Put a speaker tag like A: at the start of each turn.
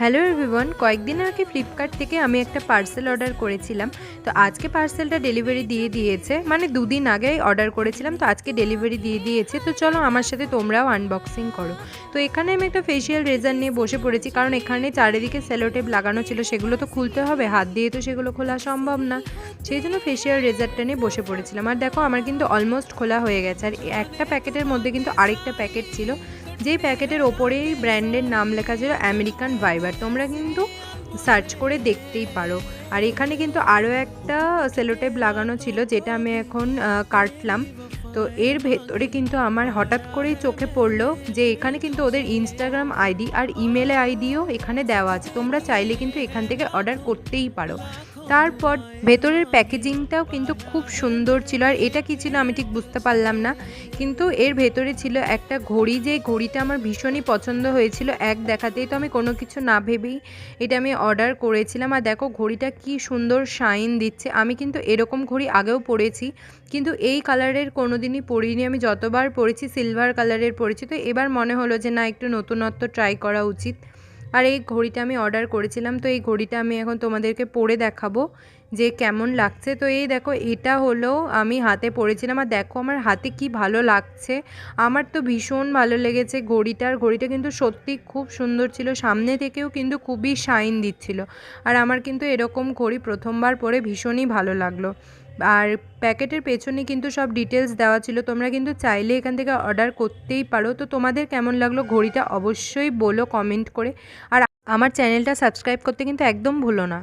A: Hello everyone, কয়েকদিন আগে Flipkart থেকে আমি একটা পার্সেল অর্ডার করেছিলাম। তো আজকে পার্সেলটা ডেলিভারি দিয়ে দিয়েছে, মানে দুদিন আগেই অর্ডার করেছিলাম, তো আজকে ডেলিভারি দিয়ে দিয়েছে। তো চলো আমার সাথে তোমরাও আনবক্সিং করো। তো এখানে আমি একটা ফেশিয়াল রেজার নিয়ে বসে পড়েছি, কারণ এখানে চারিদিকে সেলোটেপ লাগানো ছিল, সেগুলো তো খুলতে হবে, হাত দিয়ে তো সেগুলো খোলা সম্ভব না। সেই জন্য ফেশিয়াল রেজারটা নিয়ে বসে পড়েছিলাম। আর দেখো আমার কিন্তু অলমোস্ট খোলা হয়ে গেছে। আর একটা প্যাকেটের মধ্যে কিন্তু আরেকটা প্যাকেট ছিল, যেই প্যাকেটের ওপরেই ব্র্যান্ডের নাম লেখা ছিল আমেরিকান ভাইবার। তোমরা কিন্তু সার্চ করে দেখতেই পারো। আর এখানে কিন্তু আরও একটা সেলোটেপ লাগানো ছিল, যেটা আমি এখন কাটলাম। তো এর ভেতরে কিন্তু আমার হঠাৎ করেই চোখে পড়লো যে এখানে কিন্তু ওদের ইনস্টাগ্রাম আইডি আর ইমেল আইডিও এখানে দেওয়া আছে। তোমরা চাইলে কিন্তু এখান থেকে অর্ডার করতেই পারো। তারপর ভেতরের প্যাকেজিংটাও কিন্তু খুব সুন্দর ছিল। আর এটা কী ছিল আমি ঠিক বুঝতে পারলাম না, কিন্তু এর ভেতরে ছিল একটা ঘড়ি, যে ঘড়িটা আমার ভীষণই পছন্দ হয়েছিল এক দেখাতেই। তো আমি কোনো কিছু না ভেবেই এটা আমি অর্ডার করেছিলাম। আর দেখো ঘড়িটা কি সুন্দর শাইন দিচ্ছে। আমি কিন্তু এরকম ঘড়ি আগেও পরেছি, কিন্তু এই কালারের কোনো দিনই পরিনি। আমি যতবার পরেছি সিলভার কালারের পরেছি। তো এবার মনে হলো যে না, একটু নতুনত্ব ট্রাই করা উচিত। আর এই ঘড়িটা আমি অর্ডার করেছিলাম। তো এই ঘড়িটা আমি এখন তোমাদেরকে পরে দেখাবো যে কেমন লাগছে। তো এই দেখো, এটা হলো আমি হাতে পরেছিলাম, আর দেখো আমার হাতে কি ভালো লাগছে। আমার তো ভীষণ ভালো লেগেছে ঘড়িটা কিন্তু সত্যি খুব সুন্দর ছিল, সামনে থেকেও কিন্তু খুবই শাইন দিচ্ছিল। আর আমার কিন্তু এরকম ঘড়ি প্রথমবার পরে ভীষণই ভালো লাগলো। আর প্যাকেটের পেছনে কিন্তু সব ডিটেলস দেওয়া ছিল, তোমরা কিন্তু চাইলে এখান থেকে অর্ডার করতেই পারো। তো তোমাদের কেমন লাগলো ঘড়িটা অবশ্যই বলো কমেন্ট করে। আর আমার চ্যানেলটা সাবস্ক্রাইব করতে কিন্তু একদম ভুলো না।